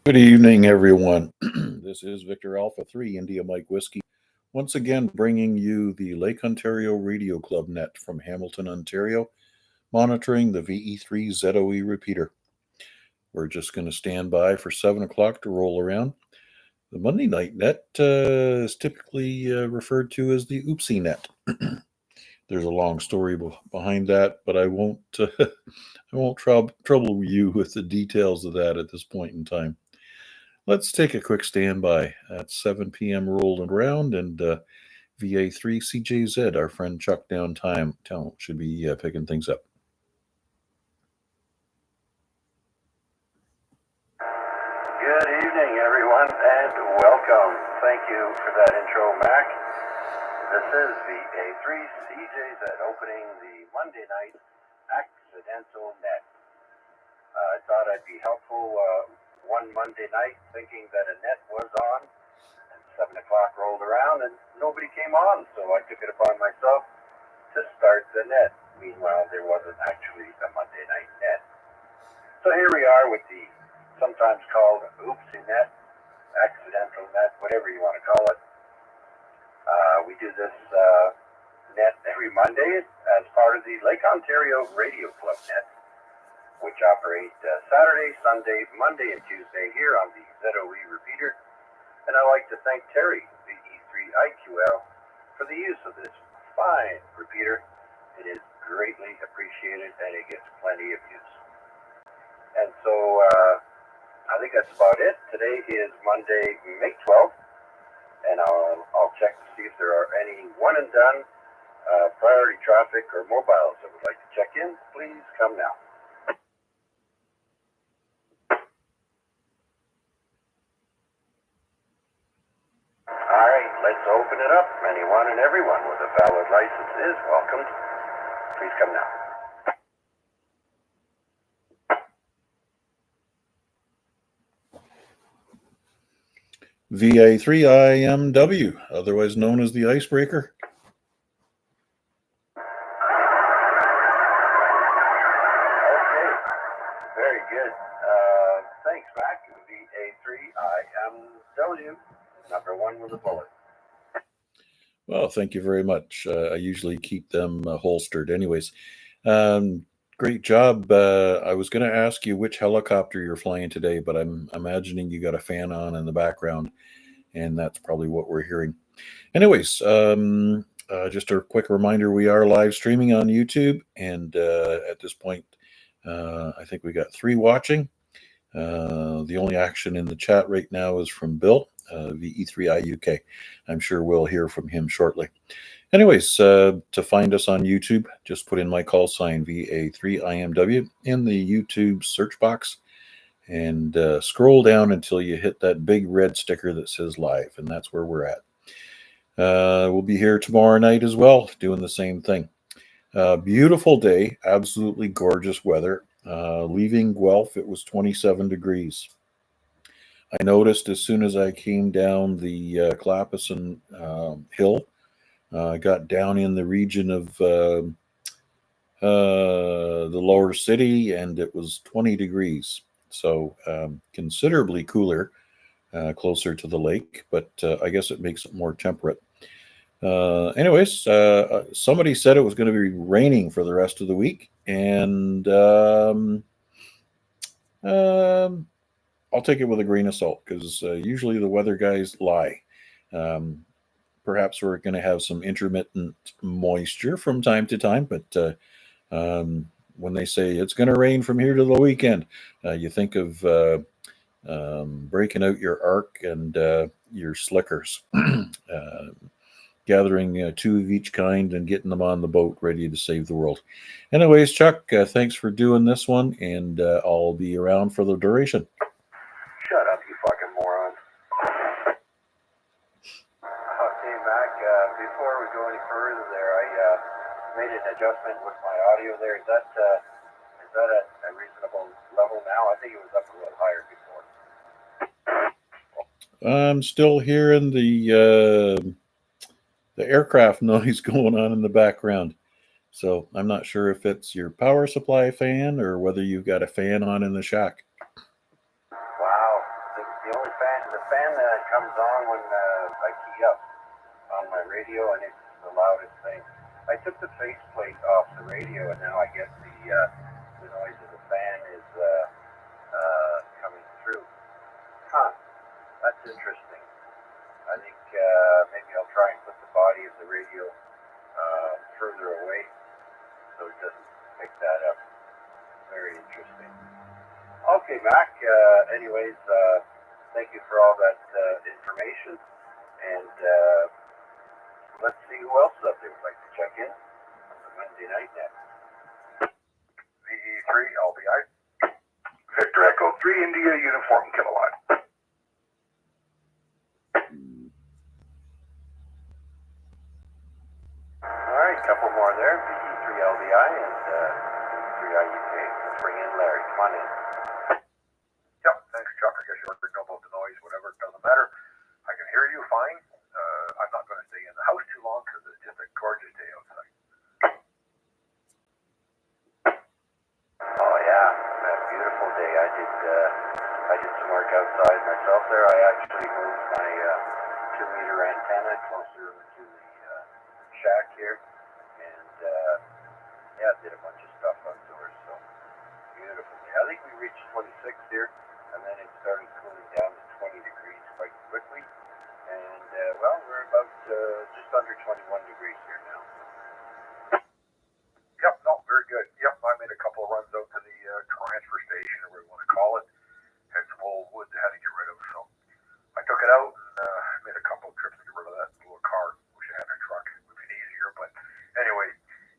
Good evening, everyone. This is Victor Alpha 3 India Mike Whiskey, once again bringing you the Lake Ontario Radio Club net from Hamilton, Ontario, monitoring the VE3 ZOE repeater. We're just going to stand by for 7 o'clock to roll around. The Monday night net is typically referred to as the Oopsie net. There's a long story behind that, but I won't trouble you with the details of that at this point in time. Let's take a quick standby at 7 p.m. rolling around, and VA3CJZ, our friend Chuck downtown, should be picking things up. Good evening, everyone, and welcome. Thank you for that intro, Mac. This is VA3CJZ opening the Monday night accidental net. I thought I'd be helpful one Monday night thinking that a net was on, and 7 o'clock rolled around and nobody came on, so I took it upon myself to start the net. Meanwhile, there wasn't actually a Monday night net. So here we are with the sometimes called oopsie net, accidental net, whatever you want to call it. We do this net every Monday as part of the Lake Ontario Radio Club net, which operate Saturday, Sunday, Monday, and Tuesday here on the ZOE repeater. And I'd like to thank Terry, the VE3IQL, for the use of this fine repeater. It is greatly appreciated and it gets plenty of use. And so I think that's about it. Today is Monday, May 12th, and I'll check to see if there are any one and done priority traffic or mobiles that would like to check in. Please come now. All right, let's open it up. Anyone and everyone with a valid license is welcomed. Please come now. VA3IMW, otherwise known as the Icebreaker. Okay, very good. Thanks, Mac. VA3IMW, number one with a bullet. Well, thank you very much. I usually keep them holstered. Anyways, great job. I was going to ask you which helicopter you're flying today, but I'm imagining you got a fan on in the background, and that's probably what we're hearing. Anyways, just a quick reminder, we are live streaming on YouTube, and at this point, I think we got 3 watching. The only action in the chat right now is from Bill, VE3IUK. I'm sure we'll hear from him shortly. Anyways, to find us on YouTube, just put in my call sign VA3IMW in the YouTube search box and scroll down until you hit that big red sticker that says live, and that's where we're at. We'll be here tomorrow night as well, doing the same thing. Beautiful day, absolutely gorgeous weather. Leaving Guelph, it was 27 degrees. I noticed as soon as I came down the Clapison hill, I got down in the region of the lower city, and it was 20 degrees. So considerably cooler, closer to the lake, but I guess it makes it more temperate. Anyways, somebody said it was going to be raining for the rest of the week, and I'll take it with a grain of salt, because usually the weather guys lie. Perhaps we're going to have some intermittent moisture from time to time, but when they say it's going to rain from here to the weekend, you think of breaking out your arc and your slickers, gathering 2 of each kind and getting them on the boat ready to save the world. Anyways, Chuck, thanks for doing this one, and I'll be around for the duration. Shut up, you fucking moron. Okay, Mac, before we go any further there, I made an adjustment with my audio there. Is that at a reasonable level now? I think it was up a little higher before. I'm still hearing the aircraft noise going on in the background. So I'm not sure if it's your power supply fan or whether you've got a fan on in the shack. Wow, radio, and it's the loudest thing. I took the faceplate off the radio, and now I guess the noise of the fan is coming through. Huh, that's interesting. I think maybe I'll try and put the body of the radio further away so it doesn't pick that up. Very interesting. Okay, Mac, anyways, thank you for all that information, and let's see who else is up there would like to check in on the Monday night net. VA3LBI, Victor Echo 3 India Uniform Kilowatt. All right, a couple more there, VE3LBI and VE3IUK. Let's bring in Larry. Come on in. Yep, thanks, Chuck. I guess you already know about the noise, whatever, it doesn't matter. I can hear you fine. I'm not going to stay in the house too long because it's just a gorgeous day outside. Oh yeah, a beautiful day. I did some work outside myself there. I actually moved my 2-meter antenna closer to the shack here, and yeah, did a bunch of stuff outdoors. So beautiful day. I think we reached 26 here, and then it started cooling down to 20 degrees quite quickly. And well, we're about just under 21 degrees here now. Yep, no, very good. Yep, I made a couple of runs out to the transfer station, or whatever you want to call it. Had some old wood that had to get rid of, so I took it out and made a couple of trips to get rid of that little car. Wish I had a truck. It would be easier, but anyway,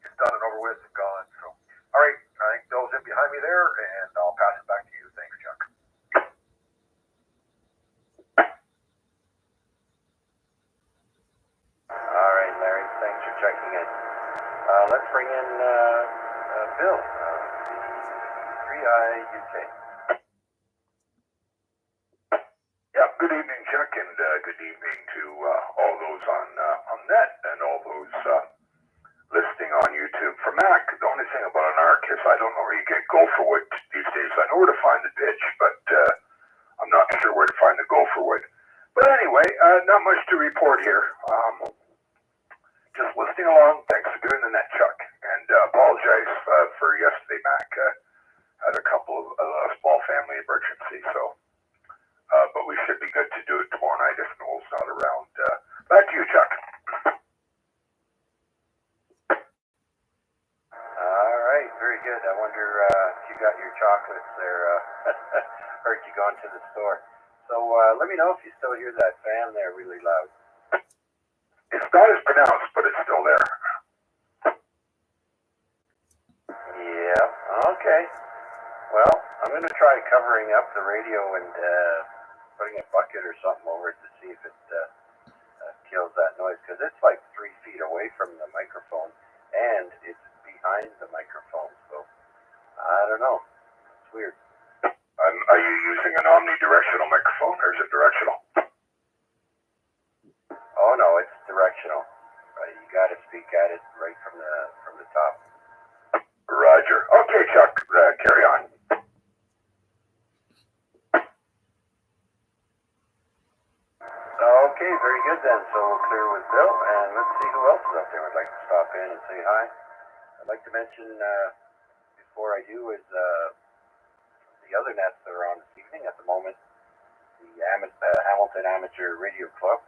it's done and over with and gone. So, all right, I think Bill's in behind me there, and I'll pass it back to you. Thanks, Chuck. All right, Larry, thanks for checking in. Let's bring in Bill, the 3IUK. Yeah, good evening, Chuck, and good evening to all those on net and all those listening on YouTube. For Mac, the only thing about an ARC is I don't know where you get gopher wood these days. I know where to find the ditch, but I'm not sure where to find the gopher wood. But anyway, not much to report here. Just listening along. Thanks for doing the net, Chuck, and apologize for yesterday, Mac. Had a couple of small family emergencies, so. But we should be good to do it tomorrow night if Noel's not around. Back to you, Chuck. All right, very good. I wonder if you got your chocolates there. Heard you gone to the store. So let me know if you still hear that fan there really loud. It's not as pronounced, but it's still there. Yeah, okay. Well, I'm going to try covering up the radio and putting a bucket or something over it to see if it kills that noise, because it's like 3 feet away from the microphone, and it's behind the microphone, so I don't know. It's weird. Are you using an omnidirectional microphone, or is it directional? Oh no, it's directional. You got to speak at it right from the top. Roger. Okay, Chuck, carry on. Okay, very good then. So we'll clear with Bill, and let's see who else is up there would like to stop in and say hi. I'd like to mention before I do is the other nets that are on this evening at the moment. The Hamilton Amateur Radio Club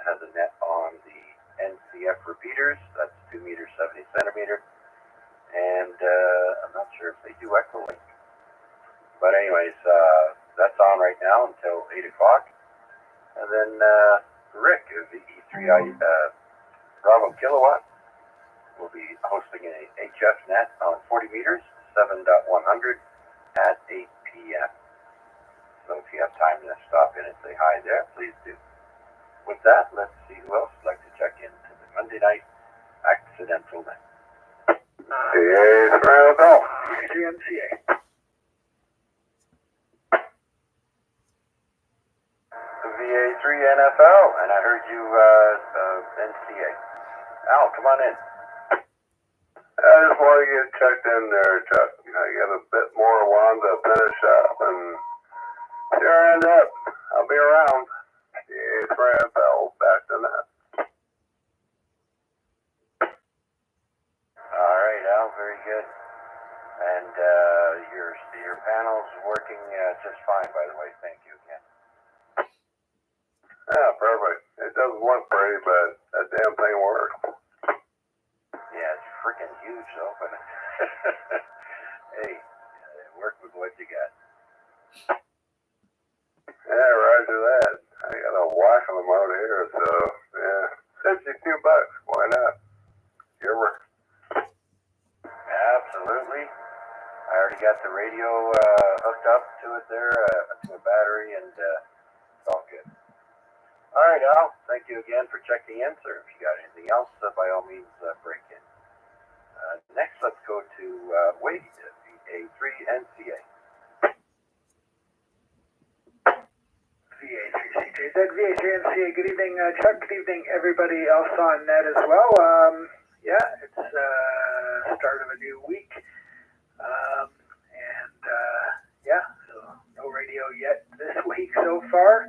has a net on the NCF repeaters. That's 2 meters 70 centimeter, and I'm not sure if they do echo link. But anyways, that's on right now until 8 o'clock. And then Rick of the VE3I Bravo Kilowatt will be hosting a HF net on 40 meters, 7.100 at 8 p.m. So if you have time to stop in and say hi there, please do. With that, let's see who else would like to check into the Monday night accidental net. It's Randall, CNCA. VA3 NFL, and I heard you NCA. Al, come on in. I just want to get checked in there, Chuck. I get a bit more along to finish up, and sure end up. I'll be around. It's Randall, back to that. your panel's working just fine, by the way. Thank you again. Yeah, perfect. It doesn't look pretty, but that damn thing works. Yeah, it's freaking huge, though. But hey, work with what you got. Yeah, roger that. I got a whack of them out here, so yeah, $52. Why not? You ever? Absolutely. I already got the radio hooked up to it there, to a battery, and it's all good. All right, Al. Thank you again for checking in, sir. If you got anything else, by all means, break in. Next, let's go to Wade, VA3NCA. VA3CJZ, VA3MCA. Good evening, Chuck. Good evening, everybody else on net as well. Yeah, it's start of a new week. Yeah, so no radio yet this week so far.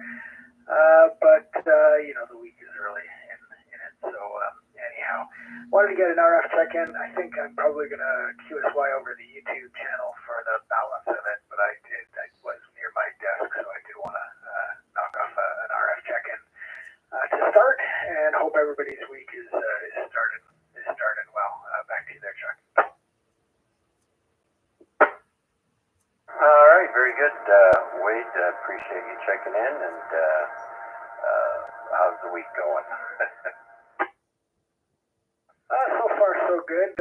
But the week is early in it. So anyhow, wanted to get an RF check-in. I think I'm probably going to QSY over the YouTube channel for the balance of it, but I was near my desk, so I did want to knock off an RF check-in to start, and hope everybody's week is started well. Back to you there, Chuck. All right, very good, Wade. Appreciate you checking in, and how's the week going? So far, so good.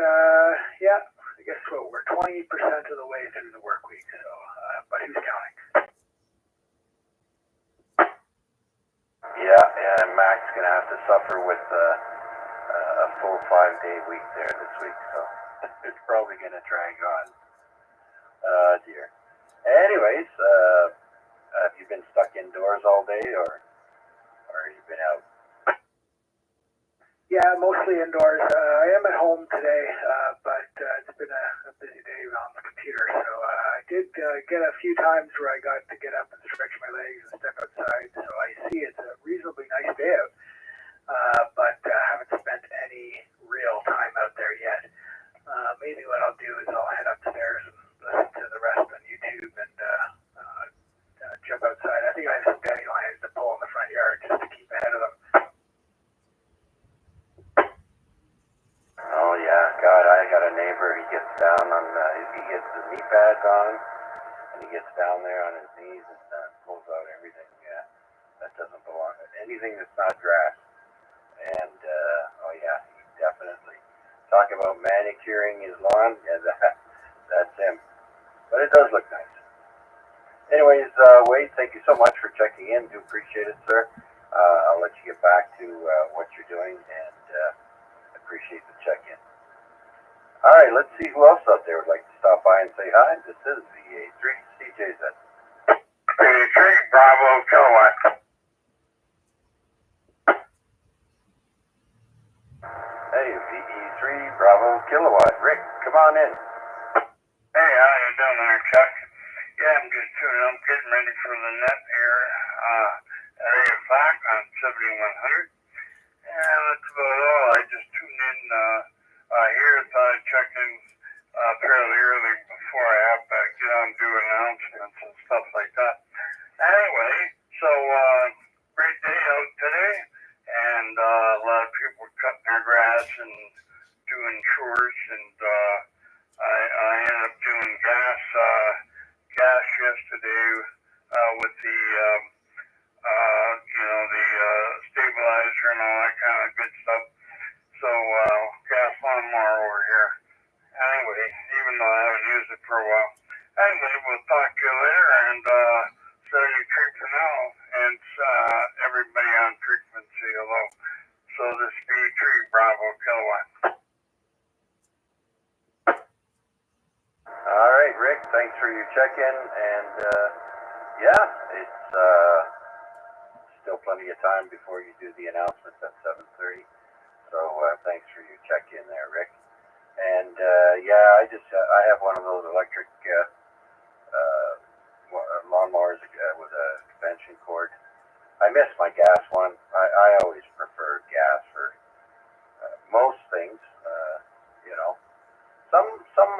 Yeah, I guess we're 20% of the way through the work week, so but who's counting? Yeah, and Mac's gonna have to suffer with a full 5-day week there this week, so it's probably gonna drag on. Dear. Anyways, have you been stuck indoors all day, or you been out? Yeah, mostly indoors. I am at home today, but it's been a busy day on the computer. So I did get a few times where I got to get up and stretch my legs and step outside. So I see it's a reasonably nice day out, but haven't spent any real time out there yet. Maybe what I'll do is I'll head upstairs and listen to the rest on YouTube and jump outside. I think I have some dandelions to pull in the front yard just to keep ahead of them. Oh yeah, God, I got a neighbor. He gets down on, he gets his knee pads on, and he gets down there on his knees and pulls out everything. Yeah, that doesn't belong. Anything that's not grass. And oh yeah, he definitely. Talk about manicuring his lawn. Yeah, that's him. But it does look nice. Anyways, Wade, thank you so much for checking in. Do appreciate it, sir. I'll let you get back to what you're doing, and appreciate the check-in. All right, let's see who else out there would like to stop by and say hi. This is VA3CJZ. VA3, Bravo, Kilowatt. Hey, VE3, Bravo, Kilowatt. Rick, come on in. Hey, how you doing there, Chuck? Yeah, I'm just tuning up, getting ready for the net here at 8 o'clock on 7100. And that's about all. I just tuned in here, thought I'd check in fairly early before I have to get on and do announcements and stuff like that. Anyway, so great day out today, and a lot of people cutting their grass and doing chores, and I ended up doing gas yesterday with the stabilizer and all that kind of good stuff. So gas lawnmower over here. Anyway, even though I haven't used it for a while. Anyway, we'll talk to you later, and so you treat for now, and everybody on treatment, say hello. So this VA3, Bravo, Kilowatt. All right, Rick, thanks for your check-in, and yeah, it's still plenty of time before you do the announcements at 7:30. So thanks for your check-in there, Rick. And yeah, I have one of those electric lawnmowers with a extension cord. I miss my gas one. I always prefer gas for most things. Some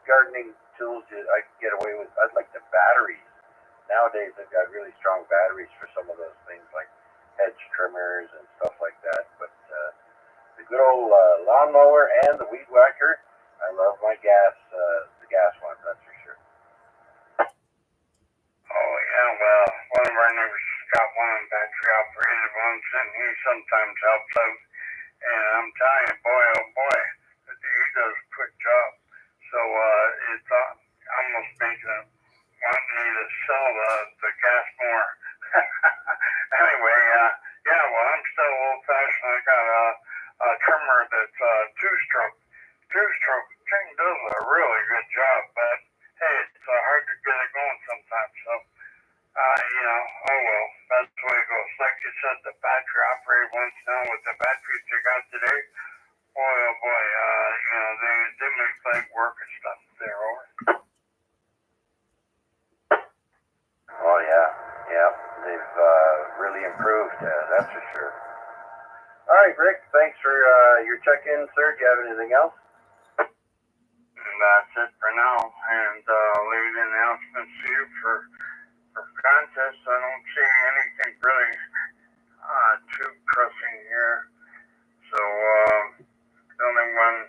gardening tools I could get away with. I'd like the batteries. Nowadays, they've got really strong batteries for some of those things, like hedge trimmers and stuff like that. But the good old lawnmower and the weed whacker, I love the gas one, that's for sure. Oh, yeah, well, one of our neighbors got one of them battery operated ones, and he sometimes helps out. And I'm telling you, boy, oh boy, he does a quick job. So it's almost making it want me to sell the gas more. Anyway, yeah, well, I'm still old-fashioned. I got a trimmer that's two-stroke. Two-stroke thing does a really good job, but hey, it's hard to get it going sometimes. So, oh well, that's the way it goes. Like you said, the battery-operated ones now with the batteries they got today, boy, oh boy, they make light work and stuff there, over. Oh, yeah, they've really improved, that's for sure. All right, Rick, thanks for your check-in, sir. Do you have anything else? And that's it for now. And leave the announcements to you for contests. I don't see anything really too pressing here. So the only one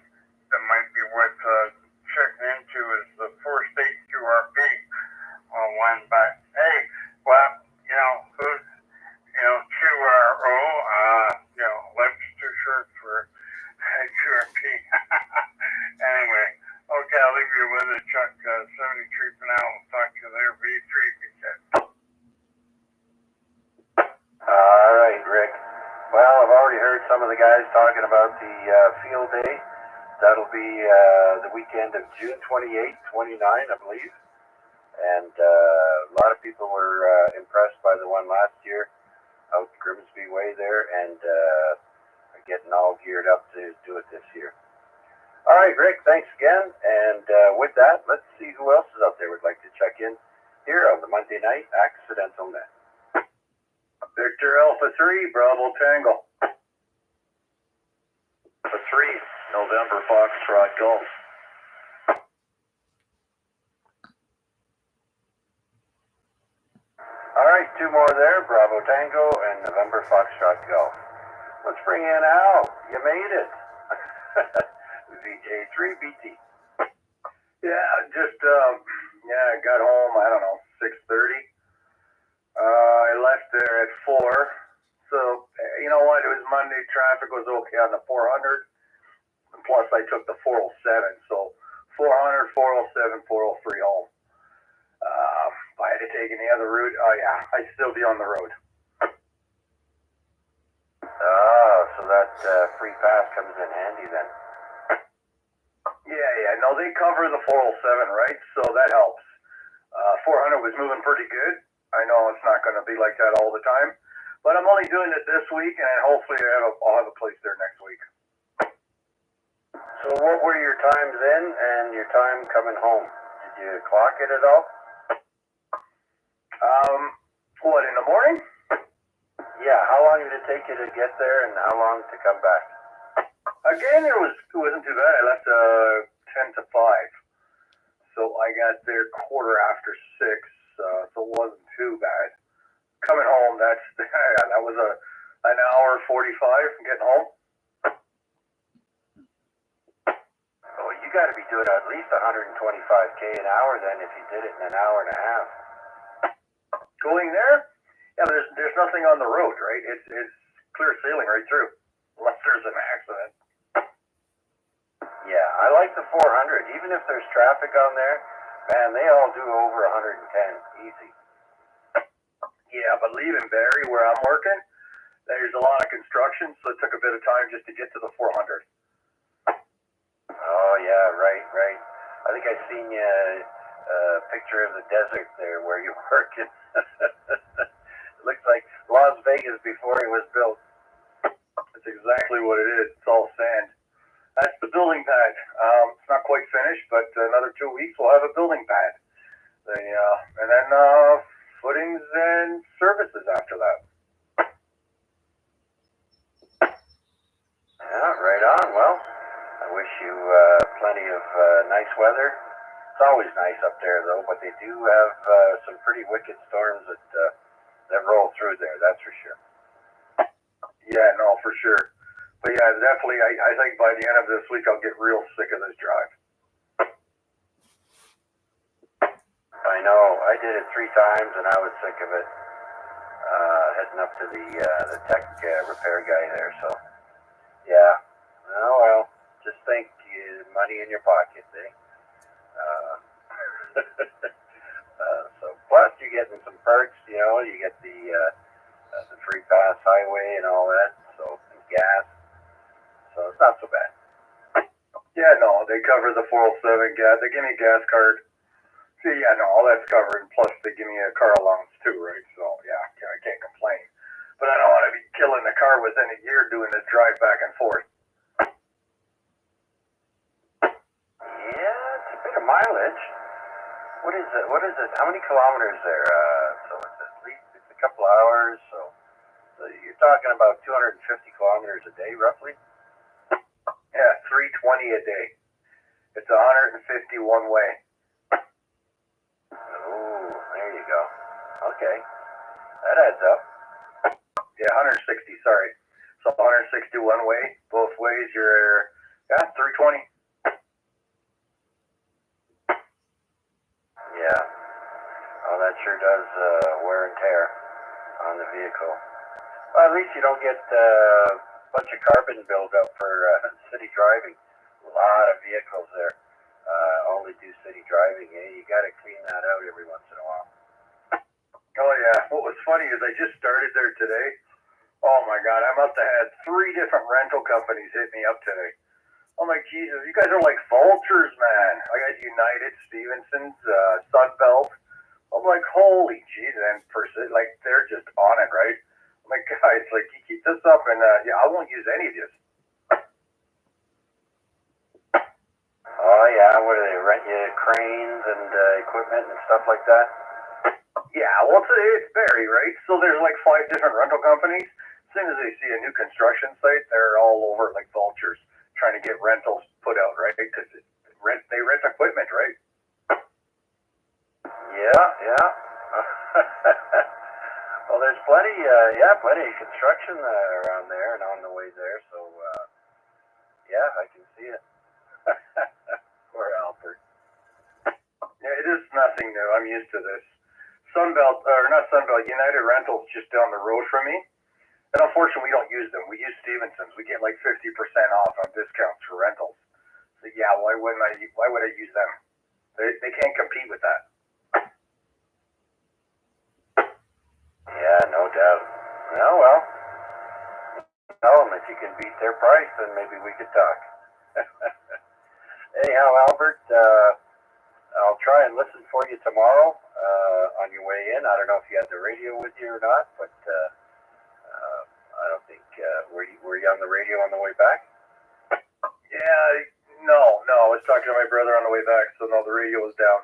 that might be worth checking into is the 4-state QRP one. But hey, well, QRO, life's too short for QRP. Anyway, okay, I'll leave you with it, Chuck. 73 for now. We'll talk to you later. V3, be safe. All right, Rick. Well, I've already heard some of the guys talking about the field day. That'll be the weekend of June 28, 29, I believe. And a lot of people were impressed by the one last year out Grimsby Way there, and are getting all geared up to do it this year. All right, Rick, thanks again. And with that, let's see who else is out there would like to check in here on the Monday Night Accidental Net. Victor Alpha 3, Bravo Tango. Alpha 3, November Foxtrot Golf. All right, two more there, Bravo Tango and November Foxtrot Golf. Let's bring in Al. You made it. VA3BT. Yeah, just, I got home, I don't know, 6:30. I left there at 4. So, you know what, it was Monday, traffic was okay on the 400. Plus, I took the 407. So, 400, 407, 403 home. If I had to take any other route, I'd still be on the road. So that free pass comes in handy then. Yeah, no, they cover the 407, right? So that helps. 400 was moving pretty good. I know it's not going to be like that all the time, but I'm only doing it this week, and hopefully I'll have a place there next week. So what were your times in and your time coming home? Did you clock it at all? What, in the morning? Yeah, how long did it take you to get there and how long to come back? Again, it wasn't too bad. I left 10 to 5. So I got there 6:15, so it wasn't too bad. Coming home, that was an hour 45 getting home. Oh, you got to be doing at least 125K an hour then if you did it in an hour and a half. Going there, yeah, there's nothing on the road, right? It's clear sailing right through, unless there's an accident. Yeah, I like the 400. Even if there's traffic on there, man, they all do over 110, easy. Yeah, but leaving Barrie, where I'm working, there's a lot of construction, so it took a bit of time just to get to the 400. Oh, yeah, right. I think I seen you a picture of the desert there where you're working. It looks like Las Vegas before it was built. That's exactly what it is. It's all sand. That's the building pad. It's not quite finished, but another 2 weeks we'll have a building pad. And then footings and services after that. Yeah, right on. Well, I wish you plenty of nice weather It's always nice up there, though, but they do have some pretty wicked storms that roll through there, that's for sure. Yeah, no, for sure. But yeah, definitely, I think by the end of this week, I'll get real sick of this drive. I know. I did it 3 times, and I was sick of it. Heading up to the tech repair guy there, so yeah. Oh well, just think, money in your pocket, eh? So plus you're getting some perks, you know. You get the free pass highway and all that, so and gas. So it's not so bad. Yeah, no, they cover the 407 gas. They give me a gas card. See, yeah, no, all that's covered. Plus, they give me a car allowance too, right? So yeah, I can't complain. But I don't want to be killing the car within a year doing this drive back and forth. Yeah, it's a bit of mileage. What is it? How many kilometers there? So it's at least a couple hours. So you're talking about 250 kilometers a day, roughly. Yeah, 320 a day. It's 150 one way. Oh, there you go. Okay, that adds up. Yeah, 160. Sorry. So 160 one way. Both ways, you're 320. Yeah. Oh, that sure does wear and tear on the vehicle. Well, at least you don't get a bunch of carbon buildup for city driving. A lot of vehicles there only do city driving. You got to clean that out every once in a while. Oh yeah. What was funny is I just started there today. Oh my God, I must have had 3 different rental companies hit me up today. I'm like, Jesus, you guys are like vultures, man. I got United, Stevenson's, Sunbelt. I'm like, holy jeez, and like they're just on it, right? I'm like, guys, like you keep this up, and yeah, I won't use any of this. Oh yeah, what do they rent you cranes and equipment and stuff like that? Yeah, well, it's very right. So there's like 5 different rental companies. As soon as they see a new construction site, they're all over like vultures, trying to get rentals put out, right? Because they rent equipment, right? Yeah. Well, there's plenty of construction around there and on the way there. So yeah, I can see it. Poor Albert. Yeah, it is nothing new. I'm used to this. Sunbelt, or not Sunbelt, United Rentals just down the road from me. And unfortunately, we don't use them. We use Stevenson's. We get like 50% off on discounts for rentals. So yeah, why would I use them? They can't compete with that. Yeah, no doubt. Oh well. Tell them if you can beat their price, then maybe we could talk. Anyhow, Albert, I'll try and listen for you tomorrow on your way in. I don't know if you had the radio with you or not, but I don't think were you on the radio on the way back? Yeah, no. I was talking to my brother on the way back, so no, the radio was down.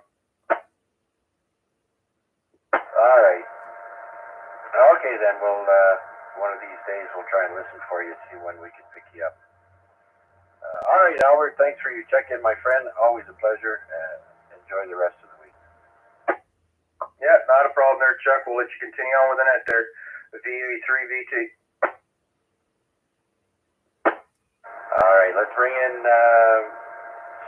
All right. Okay, then we'll one of these days we'll try and listen for you, see when we can pick you up. All right, Albert. Thanks for your check-in, my friend. Always a pleasure. Enjoy the rest of the week. Yeah, not a problem there, Chuck. We'll let you continue on with the net there. The VA3VT. All right, let's bring in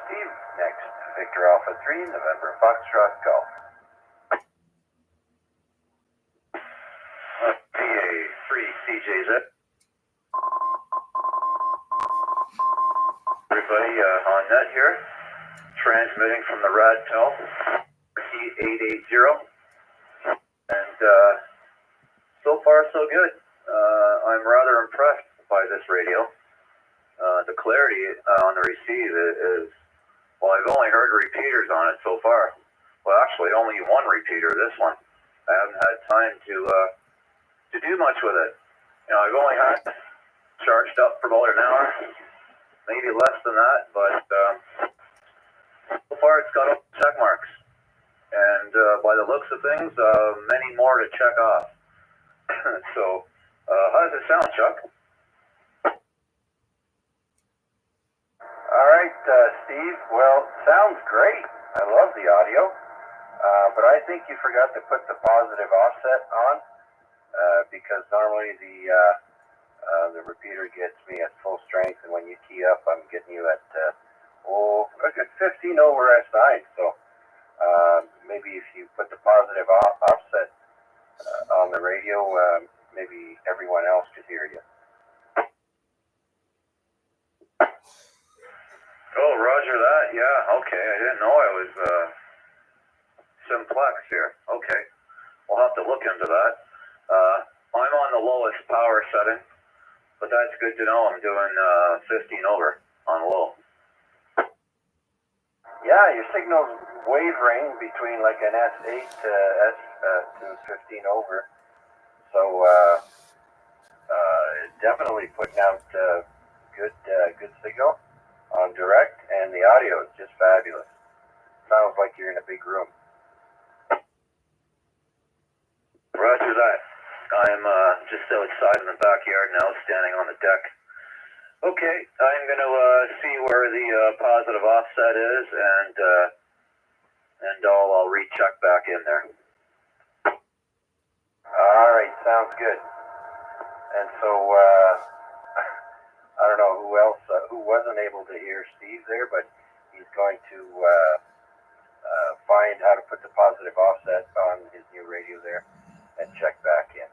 Steve next. Victor Alpha 3, November Foxtrot Golf. VA3CJZ. Everybody on net here. Transmitting from the Radtel T880. And so far so good. I'm rather impressed by this radio. The clarity on the receive is, well, I've only heard repeaters on it so far. Well, actually, only one repeater, this one. I haven't had time to do much with it. You know, I've only had charged up for about an hour, maybe less than that, but so far it's got all check marks. And by the looks of things, many more to check off. So, how does it sound, Chuck? All right, Steve. Well, sounds great. I love the audio, but I think you forgot to put the positive offset on, because normally the repeater gets me at full strength, and when you key up, I'm getting you at a good 15 over S9. So maybe if you put the positive offset on the radio, maybe everyone else could hear you. Oh, roger that. Yeah, okay. I didn't know I was simplex here. Okay. We'll have to look into that. I'm on the lowest power setting, but that's good to know. I'm doing 15 over on low. Yeah, your signal's wavering between like an S8 to 15 over. So definitely putting out good signal on direct, and the audio is just fabulous. Sounds like you're in a big room. Roger that. I'm just outside in the backyard now, standing on the deck. Okay, I'm going to see where the positive offset is, and I'll recheck back in there. All right, sounds good. And so I don't know who wasn't able to hear Steve there, but he's going to find how to put the positive offset on his new radio there and check back in.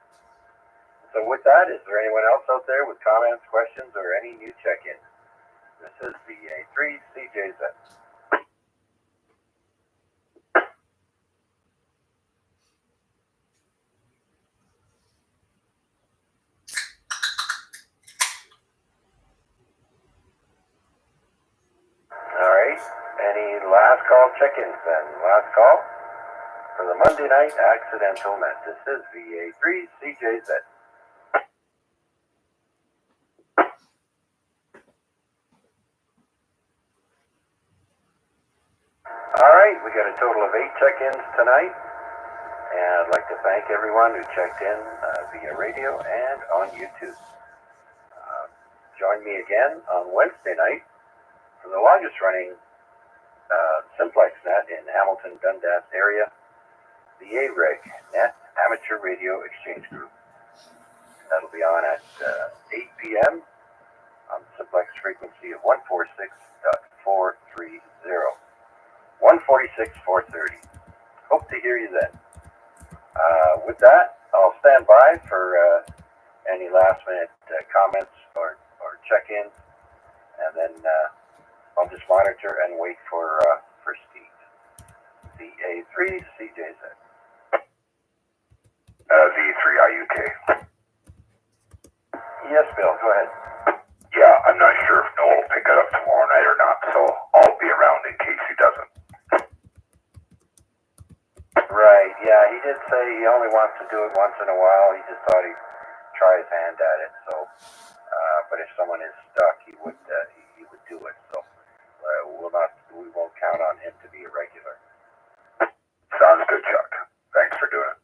So with that, is there anyone else out there with comments, questions, or any new check-in? This is VA3CJZ. All right, any last call check-ins then? Last call for the Monday night accidental net. This is VA3CJZ. All right, we got a total of 8 check-ins tonight, and I'd like to thank everyone who checked in via radio and on YouTube. Join me again on Wednesday night for the longest running simplex net in Hamilton, Dundas area, the VA3IMW Amateur Radio Exchange Group. That'll be on at 8 p.m. on simplex frequency of 146.430. 146.430. Hope to hear you then. With that, I'll stand by for any last minute comments or check-ins, and then I'll just monitor and wait for Steve. VA3CJZ. V3IUK. Yes, Bill, go ahead. Yeah, I'm not sure if Noel will pick it up tomorrow night or not, so I'll be around in case he doesn't. Right, yeah, he did say he only wants to do it once in a while. He just thought he'd try his hand at it. So, but if someone is stuck, he would do it. So we won't count on him to be a regular. Sounds good, Chuck. Thanks for doing it.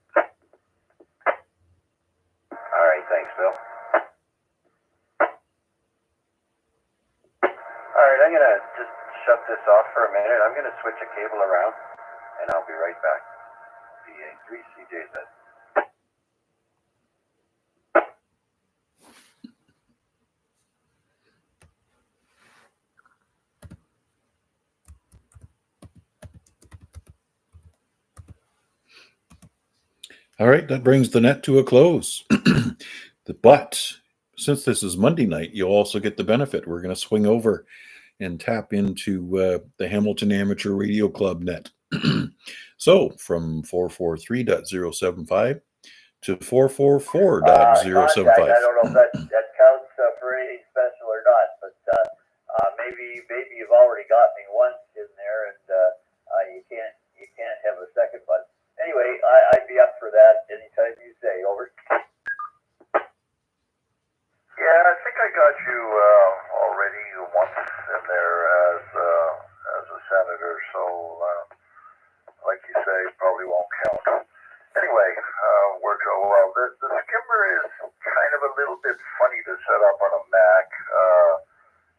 All right, thanks, Bill. All right, I'm gonna just shut this off for a minute. I'm gonna switch a cable around, and I'll be right back. VA3CJZ. All right, that brings the net to a close. But since this is Monday night, you'll also get the benefit. We're going to swing over and tap into the Hamilton Amateur Radio Club net. So from 443.075 to 444.075. I don't know if that counts for anything special or not, but maybe you've already got me once in there, and you can't have a second. But anyway, I'd be up for that anytime you say. Over. Yeah, I think I got you already once in there as a senator, so like you say, probably won't count. Anyway, worked out well. The skimmer is kind of a little bit funny to set up on a Mac.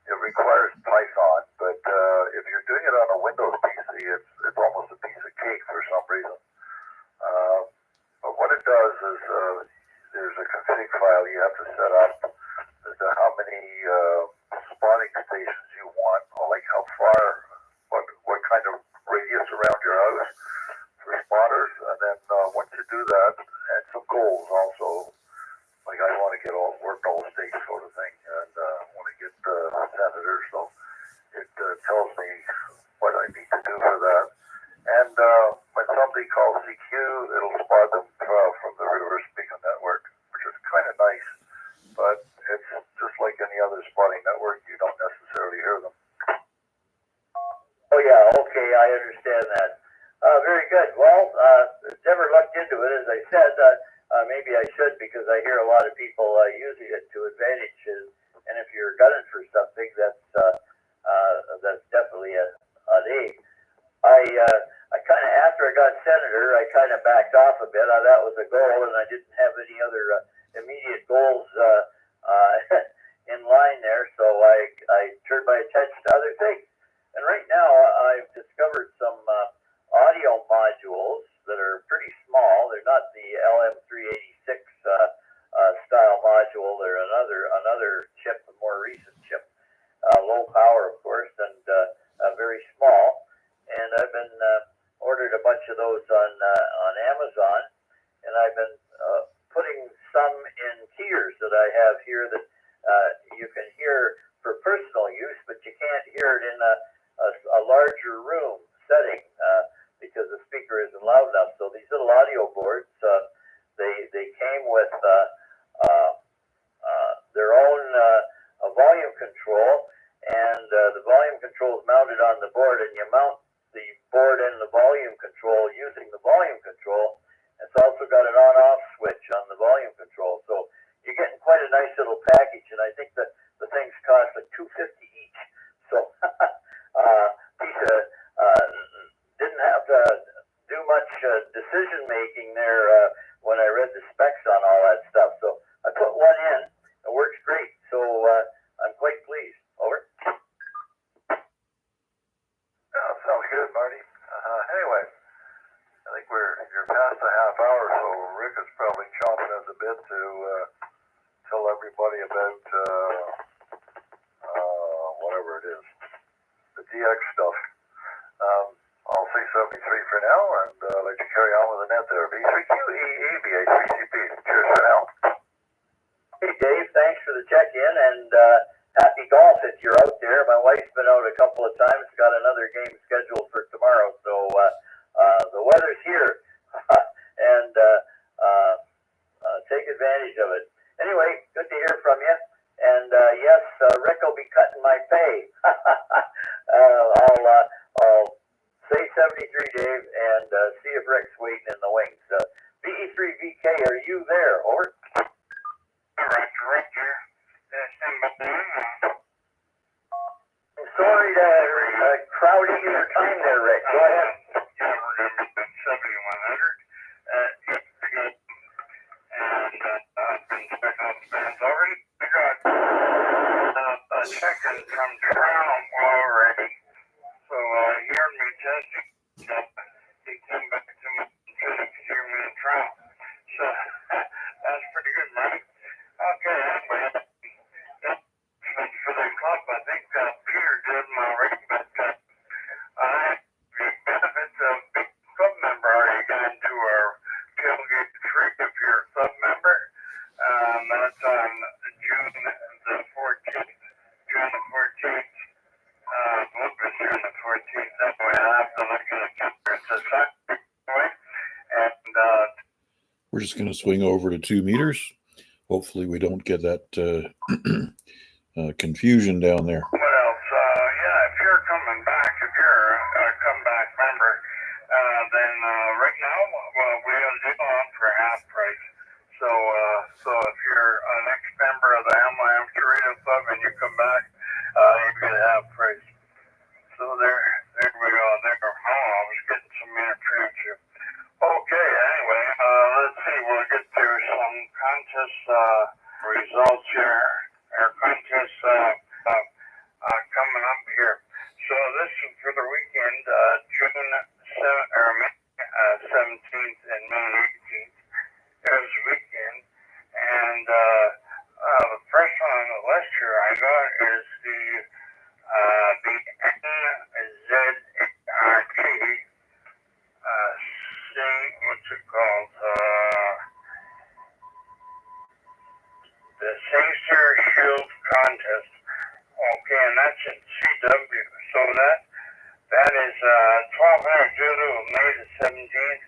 It requires Python, but if you're doing it on a Windows PC, actually, it's almost a piece of cake for some reason. But what it does is there's a config file you have to set up as to how many spotting stations you want, or like how far, what kind of radius around your house for spotters. And then once you do that, and some goals also, like I want to get work all states sort of thing, and want to get senators, so it tells me what I need to do for that. And when somebody calls CQ, it'll spot them from the reverse beacon network, which is kind of nice, but it's just like any other spotting network, you don't necessarily hear them. Oh yeah, okay, I understand that. Very good. Well, never looked into it, as I said. Maybe I should, because I hear a lot of people using it to advantage, and if you're gunning for something, that's definitely an aid. I kind of, after I got senator, I kind of backed off a bit. That was a goal, and I didn't have any other immediate goals in line there, so I turned my attention to other things. And right now, I've discovered some audio modules that are pretty small. They're not the LM386 style module. They're another chip, a more recent chip, low power, of course, and very small. And I've been ordered a bunch of those on Amazon, and I've been putting some in tiers that I have here that you can hear for personal use, but you can't hear it in a larger room setting because the speaker isn't loud enough. So these little audio boards, they came with their own volume control, and the volume control is mounted on the board, and you mount the board and the volume control using the volume control. It's also got an on-off switch on the volume control, so you're getting quite a nice little package, and I think that the things cost like $250 each. So didn't have to do much decision making there when I read the specs on all that stuff. So I put one in. It works great. So I'm quite pleased. Over. Yeah, sounds good, Marty. Anyway, I think you're past a half hour, so Rick is probably chomping at the bit to tell everybody about whatever it is, the DX stuff. I'll say 73 for now, and let you carry on with the net there. V3QE, VA3CP. Cheers for now. Hey, Dave, thanks for the check-in, and happy golf if you're out there. My wife's been out a couple of times, got another game scheduled for tomorrow, so the weather's here, and take advantage of it. Anyway, good to hear from you, and yes, Rick will be cutting my pay. I'll say 73, Dave, and see if Rick's waiting in the wings. VE3VK, are you there? Over. Right here. I'm sorry to crowd into your time there, Rick. Go ahead. Yeah, we're going to be 7100. And I've been checking out the bands already. I got a check-in from Toronto already. So he heard me testing. He came back to me and said he could hear me in trial. So that's pretty good, right? Okay, anyway, for the club, I think Peter did them already, but the benefits of being a club member are you get into our tailgate treat if you're a club member. That's on June the 14th. June the 14th. What was June the 14th? Anyway, I have to look at the calendar. It's a Saturday, and We're just going to swing over to 2 meters. Hopefully we don't get that confusion down there. what else? Yeah, if you're coming back, if you're a comeback member, then right now, well, we have a deal on for half price. So if you're an ex-member of the Hamline Torino Club and you come back, you get half price. So there we go. There. I was getting some interference here. Okay, anyway, let's see. We'll get to some contest results here. Our contest coming up here. So this is for the weekend, June what's it called? The Sacer Shield Contest. Okay, and that's in CW. So that is 1200 Zulu, May the 17th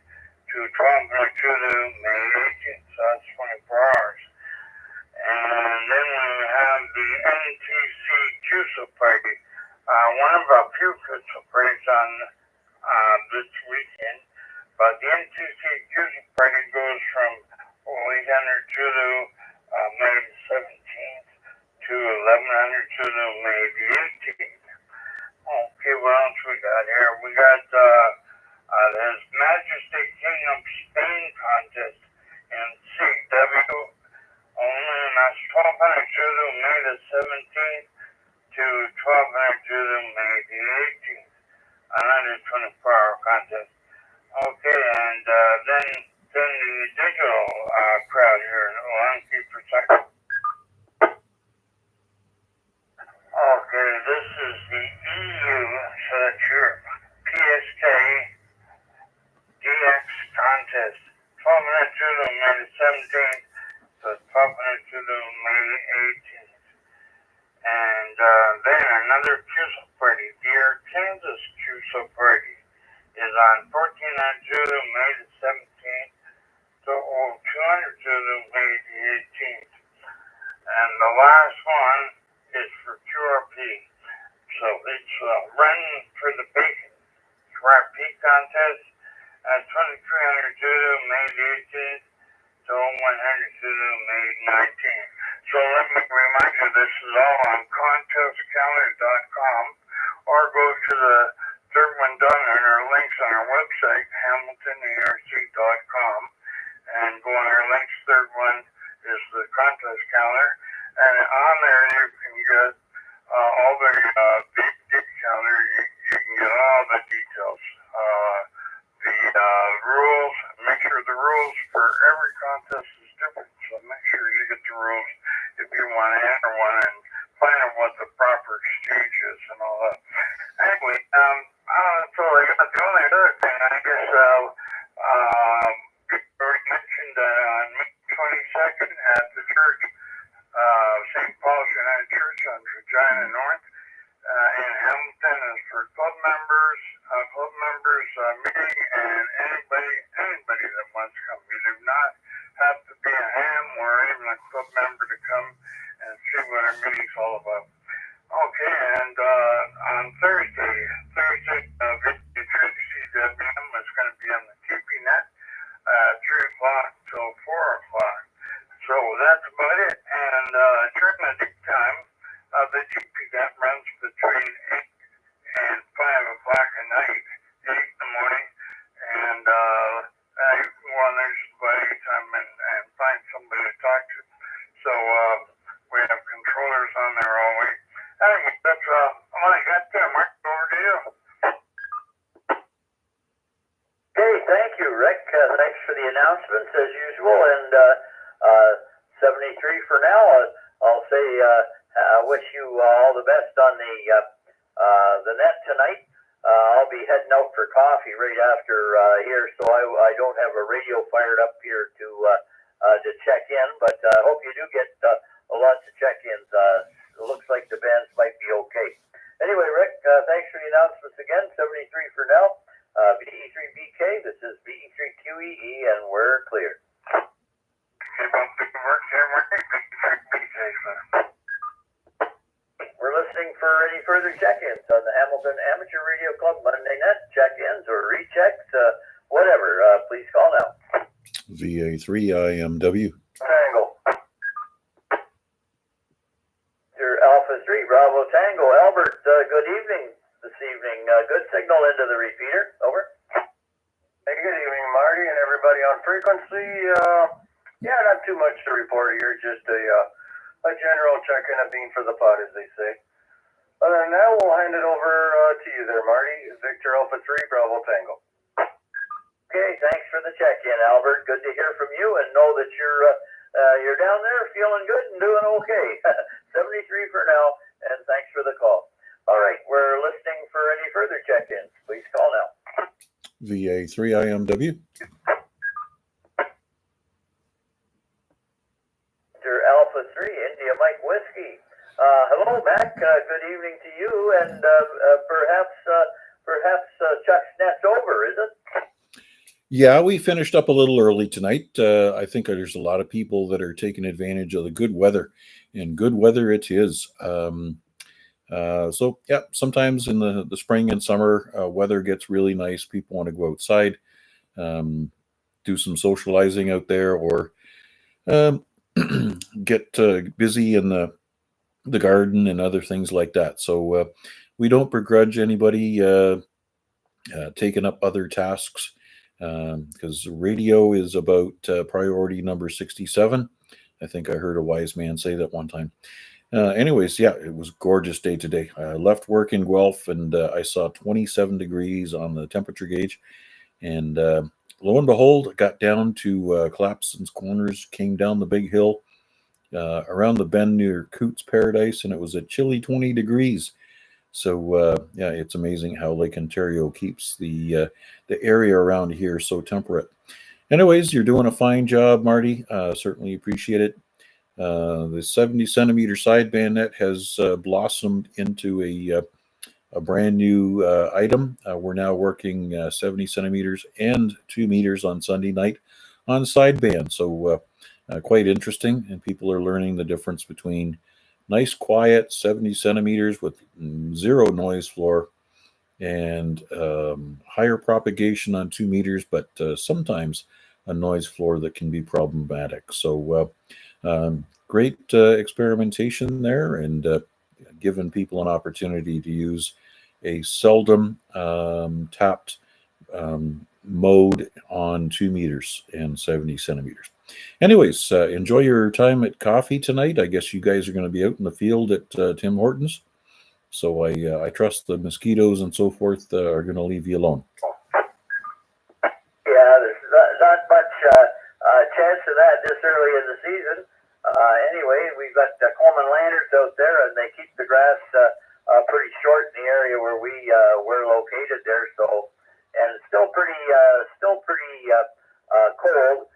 to 1200 Zulu, May 18th. So that's 24 hours. And then we have the NTC CUSA party. One of our few CUSA parties on this weekend. But the NTC CUSA party goes from 800 Zulu, May the 17th to 1100 Zulu, May the 18th. Okay, what else we got here? We got His Majesty King of Spain contest in CW only, and that's 1200 Zulu, May the 17th to 1200 Zulu, May the 18th. Another 24-hour contest. Okay, and then the digital crowd here. Hold on, keep for a second. Okay, this is the EU, so that's Europe. PSK DX contest. 1200 Zulu, May the 17th to 1200 Zulu, May the 18th. And then another CUSA party, Dear Kansas CUSA party, is on 1400 Zulu, May the 17th to 200 Zulu, May the 18th. And the last one is for QRP. So it's Run for the Bacon QRP contest at 2300 Zulu, May the 18th to 100 Zulu, May 19th. So let me remind you, this is all on contestcalendar.com, or go to the third one done on our links on our website, hamiltonerc.com, and go on our links. Third one is the contest calendar, and on there you can get all the big calendar. You can get all the details, the rules. Make sure the rules for every contest is different, so make sure you get the rules if you want to enter one, and find out what the proper exchange is and all that. Anyway, that's all I got. The only other thing, I guess, already mentioned that on May 22nd at the church, St. Paul's United Church on Regina North in Hamilton, is for club members meeting, and anybody that wants to come. You do not have to be a ham or even a club member to come and see what our meeting's all about. Okay, and on Thursday, CWM is going to be on the TPNet at 3 o'clock till 4 o'clock. So that's about it. And during the daytime, the TPNet runs between 8 and 5 o'clock at night, 8 in the morning, and you can go on there just about any time and find somebody to talk to. So we have controllers on there always. Anyway, that's all I got there. Mark, over to you. Okay, thank you, Rick. Thanks for the announcements as usual. And 73 for now. I'll say I wish you all the best on the net tonight. I'll be heading out for coffee right after here, so I don't have a radio fired up here to check in. But I hope you do get lots of check-ins. It looks like the bands might be okay. Anyway, Rick, thanks for the announcements again. 73 for now. VA3BK, this is VA3QEE, and we're clear. We're listening for any further check-ins on the Hamilton Amateur Radio Club Monday Net, check-ins or rechecks, whatever. Please call now. VA3IMW. Tango. Alpha 3, Bravo Tango. Albert, good evening this evening. Good signal into the repeater. Over. Hey, good evening, Marty, and everybody on frequency. Yeah, not too much to report here. Just a general check-in, a bean for the pot, as they say. Other than that, we'll hand it over to you there, Marty. Victor Alpha 3, Bravo Tango. Okay, thanks for the check-in, Albert. Good to hear from you, and know that you're down there feeling good and doing okay. 73 for now, and thanks for the call. All right, we're listening for any further check-ins. Please call now. VA3IMW. Alpha 3, India Mike Whiskey. Hello, Mac. Good evening to you, and perhaps Chuck's net's over, is it? Yeah, we finished up a little early tonight. I think there's a lot of people that are taking advantage of the good weather, and good weather it is. So yeah, sometimes in the spring and summer, weather gets really nice. People want to go outside, do some socializing out there, or get busy in the garden and other things like that. So we don't begrudge anybody taking up other tasks, because radio is about priority number 67. I think I heard a wise man say that one time. Anyways, yeah, it was a gorgeous day today. I left work in Guelph, and I saw 27 degrees on the temperature gauge. And lo and behold, it got down to Clapson's Corners, came down the big hill around the bend near Coots Paradise, and it was a chilly 20 degrees. So yeah, it's amazing how Lake Ontario keeps the area around here so temperate. Anyways, you're doing a fine job, Marty. Certainly appreciate it. The 70 centimeter sideband net has blossomed into a brand new item. We're now working 70 centimeters and 2 meters on Sunday night on sideband. So quite interesting, and people are learning the difference between nice, quiet 70 centimeters with zero noise floor and higher propagation on 2 meters, but sometimes a noise floor that can be problematic. So great experimentation there, and given people an opportunity to use a seldom tapped mode on 2 meters and 70 centimeters. Anyways, enjoy your time at coffee tonight. I guess you guys are going to be out in the field at Tim Hortons. So I trust the mosquitoes and so forth are going to leave you alone. Yeah, there's not much chance of that this early in the season. Anyway, we've got Coleman lanterns out there, and they keep the grass pretty short in the area where we're located there. So, and it's still pretty cold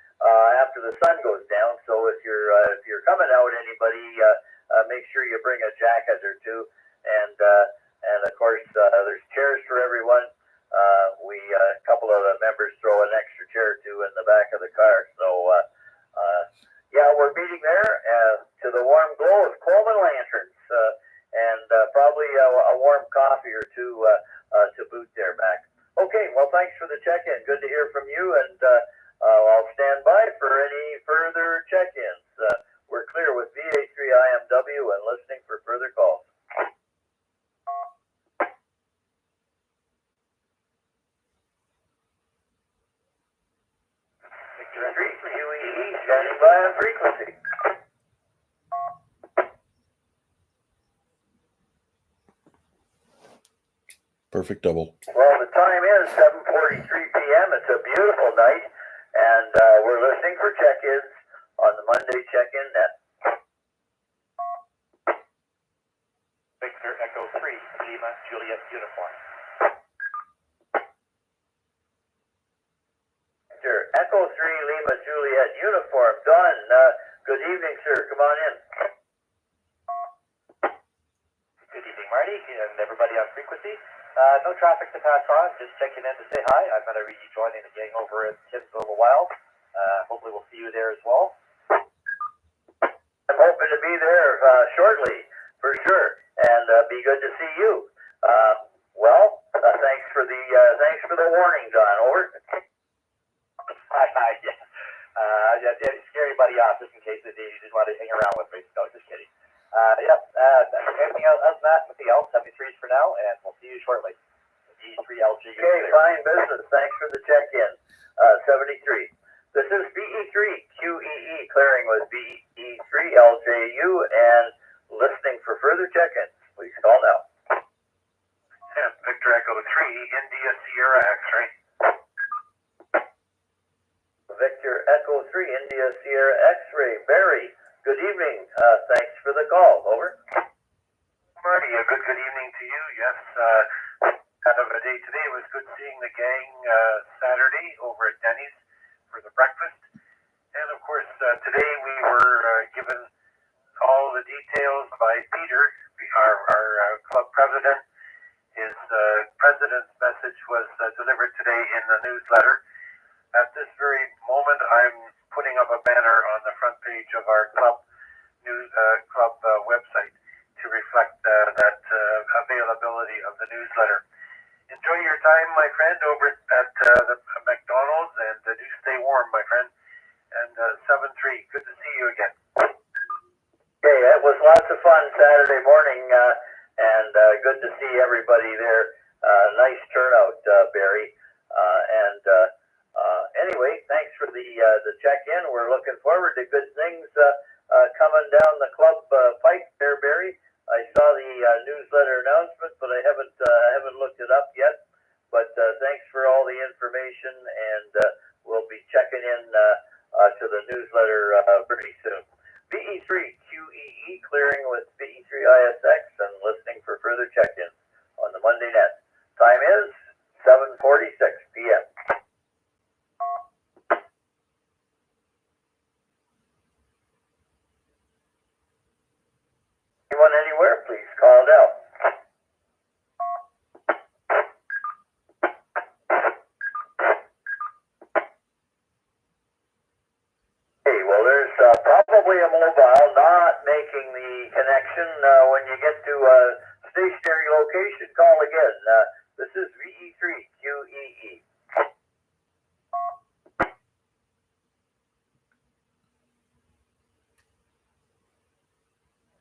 after the sun goes down. So if you're coming out, anybody, make sure you bring a jacket or two. And of course, there's chairs for everyone. A couple of the members throw an extra chair or two in the back of the car. So yeah, we're meeting there to the warm glow of Coleman lanterns, and probably a warm coffee or two to boot there, Mac. Okay, well, thanks for the check-in. Good to hear from you, and I'll stand by for any further check-ins. We're clear with VA3IMW and listening for further calls. Victor 3, QEE, standing by on frequency. Perfect double. Well, the time is 7:43 p.m. It's a beautiful night, and we're listening for check-ins on the Monday check-in net. Victor Echo 3, Lima Juliet Uniform. Victor Echo 3, Lima Juliet Uniform. Done. Good evening, sir. Come on in. Good evening, Marty, and everybody on frequency. No traffic to pass on, just checking in to say hi. I'm going to be joining the gang over at Tim's in a little while. Hopefully we'll see you there as well. I'm hoping to be there shortly, for sure, and be good to see you. Well, thanks for the warning, John. Over. Yeah. Scare anybody off just in case they just want to hang around with me. No, just kidding. Anything else? Nothing else. 73s for now, and we'll see you shortly. VE3LG. Okay, fine business. Thanks for the check-in. 73. This is VE3QEE clearing with VE3LJU and listening for further check-ins. Please call now. Yeah, Victor Echo 3, India Sierra X-ray. Victor Echo 3, India Sierra X-ray. Barry, good evening. Thanks for the call. Over. Marty, a good evening to you. Yes, Kind of a day today. It was good seeing the gang Saturday over at Denny's for the breakfast. And of course, today we were given all the details by Peter, our club president. His president's message was delivered today in the newsletter. At this very moment, I'm putting up a banner on the front page of our club website to reflect that availability of the newsletter. Enjoy your time, my friend, over at the McDonald's, and do stay warm, my friend. And 7-3, good to see you again. Okay, it was lots of fun Saturday morning, and good to see everybody there. Nice turnout, Barry. Anyway, thanks for the check-in. We're looking forward to good things coming down the club pipe there, Barry. I saw the newsletter announcement, but I haven't looked it up yet. But thanks for all the information, and we'll be checking in to the newsletter pretty soon. VA3QEE clearing with VA3ISX and listening for further check-ins on the Monday net. Time is 7:46 p.m. Anyone anywhere, please call it out. Okay, well, there's probably a mobile not making the connection. When you get to a stationary location, call again. This is VE3QEE.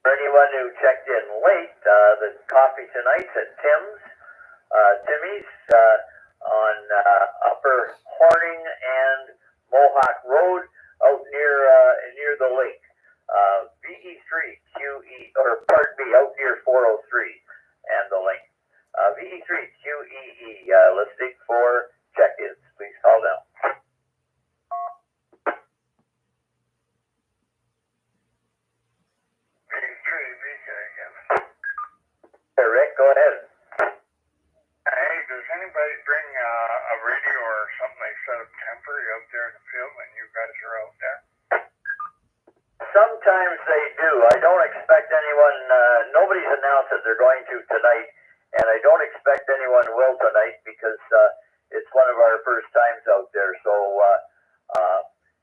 For anyone who checked in late, the coffee tonight's at Timmy's on Upper Horning and Mohawk Road out near the lake. VE3QE, or pardon me, out near 403 and the lake. VE3QEE, listening for check-ins. Please call now. Hey, Rick, go ahead. Hey, does anybody bring a radio or something like set up temporary out there in the field when you guys are out there? Sometimes they do. I don't expect anyone, nobody's announced that they're going to tonight, and I don't expect anyone will tonight because it's one of our first times out there. So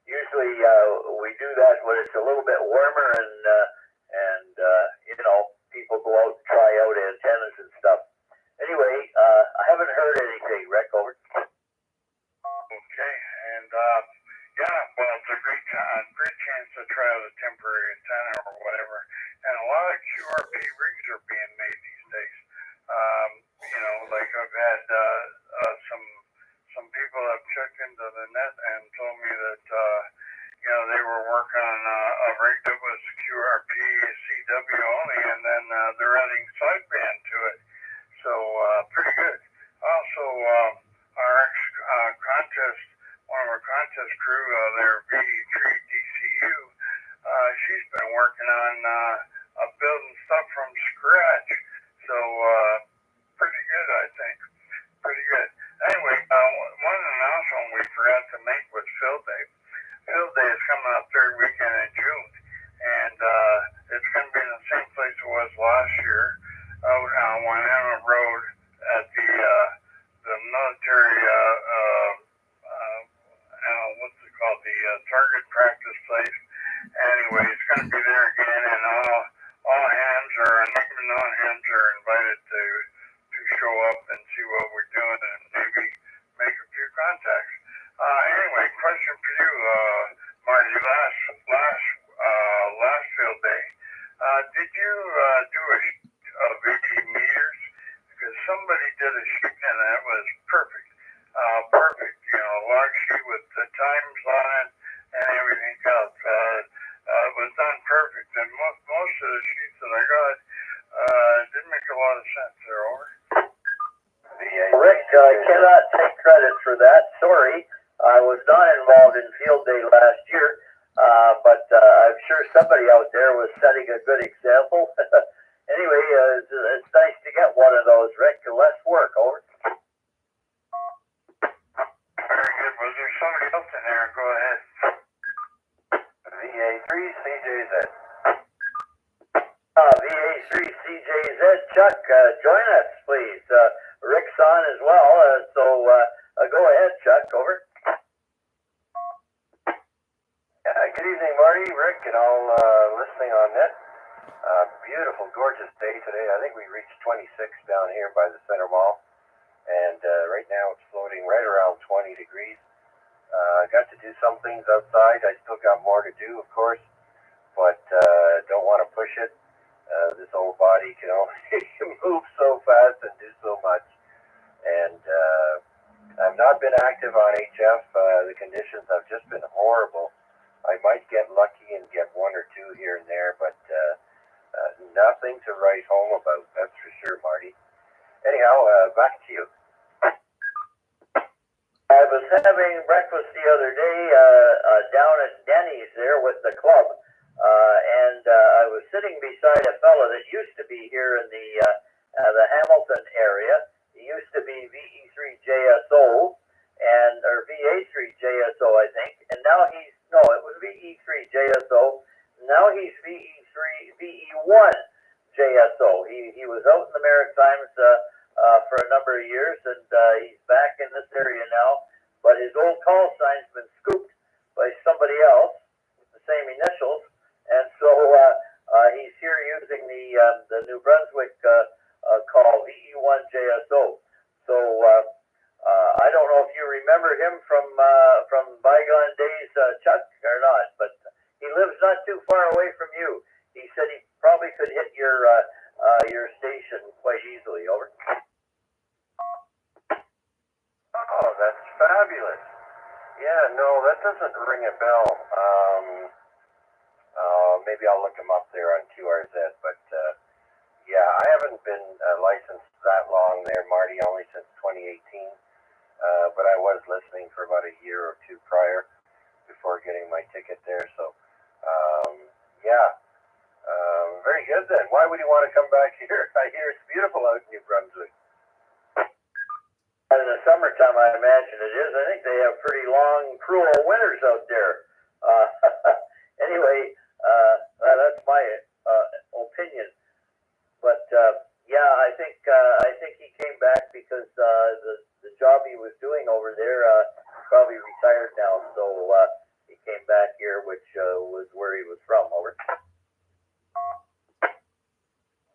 usually we do that when it's a little bit warmer and people go out and try out antennas and stuff. Anyway, I haven't heard anything. Rick, over. Okay, and well, it's a great chance to try out a temporary antenna or whatever. And a lot of QRP rigs are being made these days. Like I've had some people have checked into the net and told me that they were working on a rig that was QRP CW only, and then they're adding sideband to it. So pretty good. Also, our contest, one of our contest crew, their VE3DCU, she's been working on building stuff from scratch. So pretty good, I think. Pretty good. Anyway, one announcement we forgot to make was Field Day. Field Day is coming up third weekend in June, and it's going to be in the same place it was last year, out on Winona Road at the military, what's it called, the target practice place. Anyway, it's going to be there again, and all hands are, even non-hands are invited to show up and see what we're doing and maybe make a few contacts. Anyway, question for you, Marty, last field day, did you do a VT meters? Because somebody did a sheet and that was perfect. Perfect, log sheet with the times on it and everything else. It was done perfect, and most of the sheets that I got didn't make a lot of sense. They're over. Rick, I cannot take credit for that. Sorry. I was not involved in field day last year, but I'm sure somebody out there was setting a good example. Anyway, it's nice to get one of those, Rick. Less work, over. Captain there. Go ahead. VA3CJZ. VA3CJZ, Chuck, join us, please. Rick's on as well, so go ahead, Chuck. Over. Good evening, Marty, Rick, and all listening on net. Beautiful, gorgeous day today. I think we reached 26 down here by the center mall, and right now it's floating right around 20 degrees. I got to do some things outside. I still got more to do, of course, but don't want to push it. This old body can only move so fast and do so much. And I've not been active on HF. The conditions have just been horrible. I might get lucky and get one or two here and there, but nothing to write home about, that's for sure, Marty. Anyhow, back to you. I was having breakfast the other day down at Denny's there with the club, and I was sitting beside a fella that used to be here in the Hamilton area. He used to be VE3JSO or VA3JSO, I think, and now it was VE3JSO. Now he's VE1JSO. He was out in the Maritimes for a number of years, and he's back in this area now. But his old call sign's been scooped by somebody else with the same initials, and so he's here using the New Brunswick call VE1JSO. So I don't know if you remember him from bygone days, Chuck, or not, but he lives not too far away from you. He said he probably could hit your station quite easily. Over. Oh, that's fabulous. Yeah, no, that doesn't ring a bell. Maybe I'll look him up there on QRZ, but yeah, I haven't been licensed that long there, Marty, only since 2018. But I was listening for about a year or two prior before getting my ticket there. So, yeah, very good then. Why would you want to come back here? I hear it's beautiful out in New Brunswick. In the summertime, I imagine it is. I think they have pretty long, cruel winters out there. Anyway, that's my opinion. But yeah, I think he came back because the job he was doing over there probably retired now. So he came back here, which was where he was from. Over.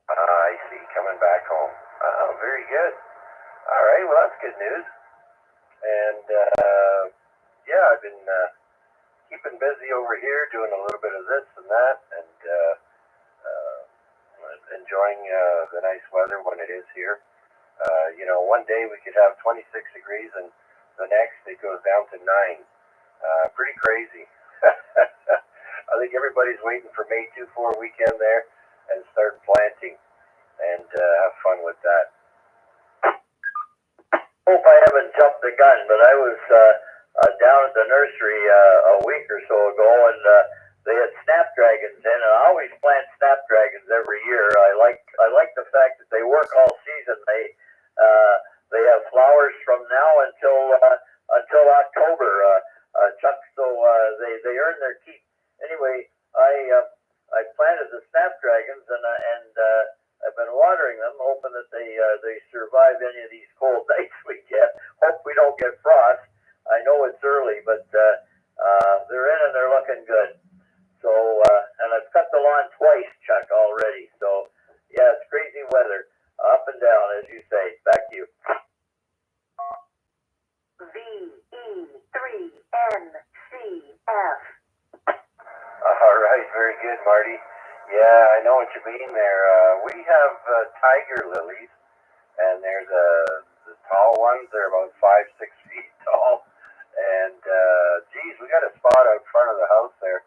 I see, coming back home. Oh, very good. All right, well, that's good news. And yeah, I've been keeping busy over here, doing a little bit of this and that, and enjoying the nice weather when it is here. You know, one day we could have 26 degrees, and the next it goes down to 9. Pretty crazy. I think everybody's waiting for May 24 weekend there and start planting and have fun with that. Hope I haven't jumped the gun, but I was down at the nursery a week or so ago, and they had snapdragons in, and I always plant snapdragons every year. I like the fact that they work all season. They have flowers from now until October, Chuck. So they earn their keep. Anyway, I planted the snapdragons, and I've been watering them, hoping that they survive any of these cold nights we get. Hope we don't get frost. I know it's early, but they're in and they're looking good. So, and I've cut the lawn twice, Chuck, already. So, yeah, it's crazy weather, up and down, as you say. Back to you. VE3NCF. All right, very good, Marty. Yeah, I know what you mean there. We have tiger lilies, and there's the tall ones. They're about 5-6 feet tall. And, geez, we got a spot out front of the house there,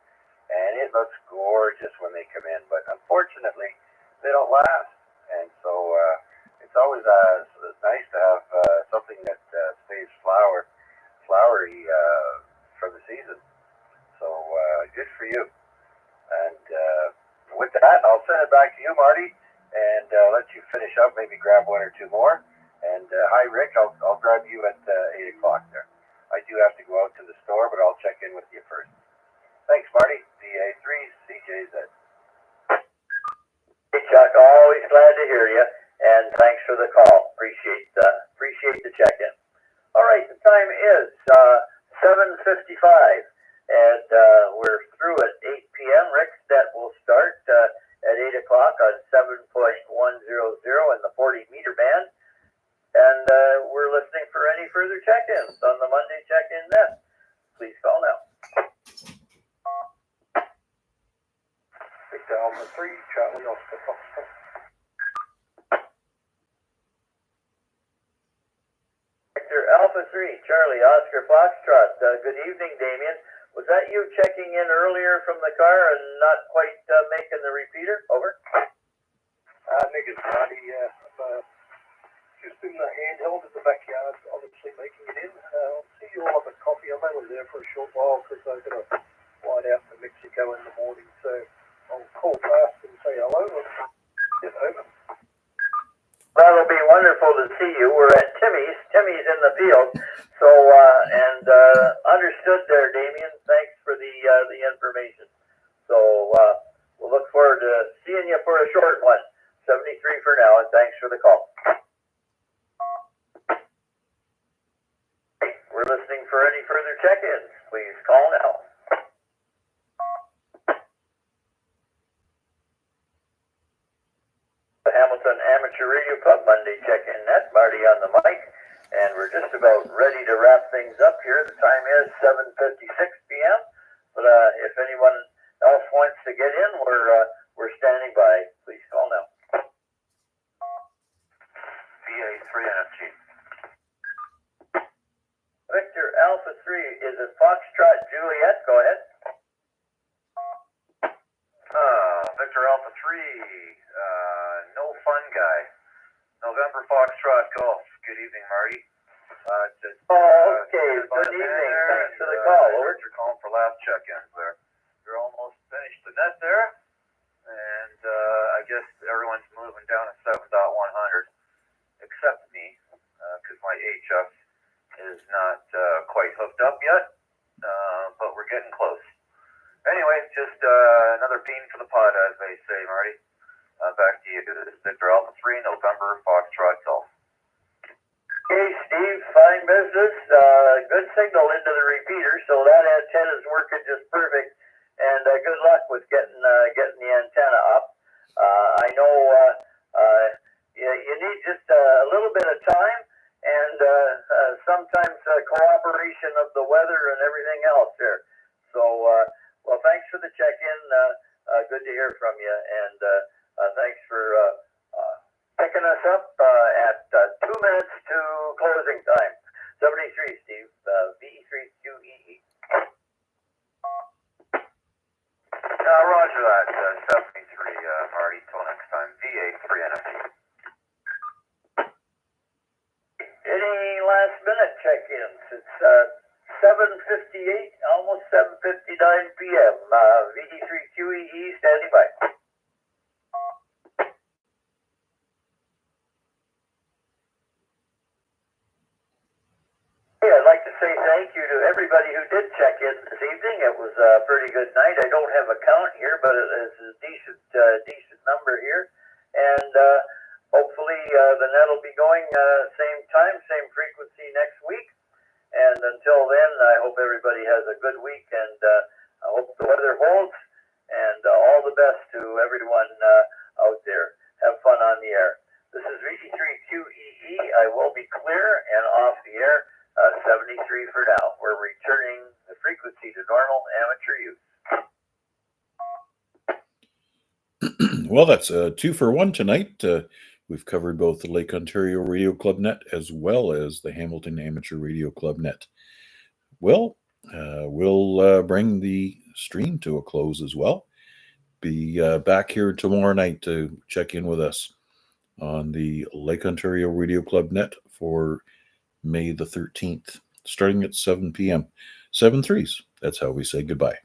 and it looks gorgeous when they come in. But unfortunately, they don't last. And so it's always nice to have something that stays flowery for the season. So good for you. And with that, I'll send it back to you, Marty, and let you finish up, maybe grab one or two more. And hi, Rick, I'll grab you at 8 o'clock there. I do do have to go out to the store, but I'll check in with you first. Thanks, Marty. VA3CJZ. Hey, Chuck, always glad to hear you, and thanks for the call. Appreciate the check-in. All right, the time is 7:55, and we're through at 8 p.m. Rick, that will start at 8 o'clock on 7.100 in the 40-meter band, and we're listening for any further check-ins on the Monday check-in net. Please call now. Victor Alpha 3, Charlie Oscar Foxtrot. Victor Alpha 3, Charlie Oscar Foxtrot. Good evening, Damien. Was that you checking in earlier from the car and not quite making the repeater? Over. Niggas, Marty, I'm just in the handheld in the backyard, obviously making it in. I'll see you all up at coffee. I'm only there for a short while because I've got to fly out to Mexico in the morning, so I'll call fast and say hello and get over. That'll be wonderful to see you. We're at Timmy's. Timmy's in the field. So, understood there, Damien. Thanks for the information. So, we'll look forward to seeing you for a short one. 73 for now, and thanks for the call. We're listening for any further check-ins. Please call now. The Hamilton Amateur Radio Club Monday check-in net. Marty on the mic, and we're just about ready to wrap things up here. The time is 7:56 p.m. But if anyone else wants to get in, we're standing by. Please call now. VA3NFG. Victor Alpha 3, is it Foxtrot Juliet? Go ahead. Victor Alpha 3, no fun guy. November Foxtrot Golf. Good evening, Marty. Okay. Good evening. Thanks for the call. Over. You're calling for last check-ins there. You're almost finished the net there, and I guess everyone's moving down to 7.100, except me, because my HF is not quite hooked up yet, but we're getting close. Anyway, just another bean for the pot, as they say, Marty. Back to you. This is Victor Alpha 3, November Foxtrot Golf. Hey, Steve, fine business. Good signal into the repeater, so that antenna is working just perfect. And good luck with getting the antenna up. I know you need just a little bit of time and sometimes cooperation of the weather and everything else there. So, well, thanks for the check-in. Good to hear from you, and thanks for picking us up at 2 minutes to closing time. 73, Steve. VE3QEE. Roger that. 73, Marty. Till next time. VA3NFG. Any last-minute check-ins? It's 7:58, almost 7:59 p.m. VE3QEE standing by. Hey, I'd like to say thank you to everybody who did check in this evening. It was a pretty good night. I don't have a count here, but it's a decent number here. And hopefully the net will be going same time, same frequency next week. And until then, I hope everybody has a good week, and I hope the weather holds. And all the best to everyone out there. Have fun on the air. This is VE3QEE. I will be clear and off the air. 73 for now. We're returning the frequency to normal amateur use. Well, that's 2 for 1 tonight. We've covered both the Lake Ontario Radio Club net as well as the Hamilton Amateur Radio Club net. Well, we'll bring the stream to a close as well. Be back here tomorrow night to check in with us on the Lake Ontario Radio Club net for May the 13th, starting at 7 p.m. 7 3s. That's how we say goodbye.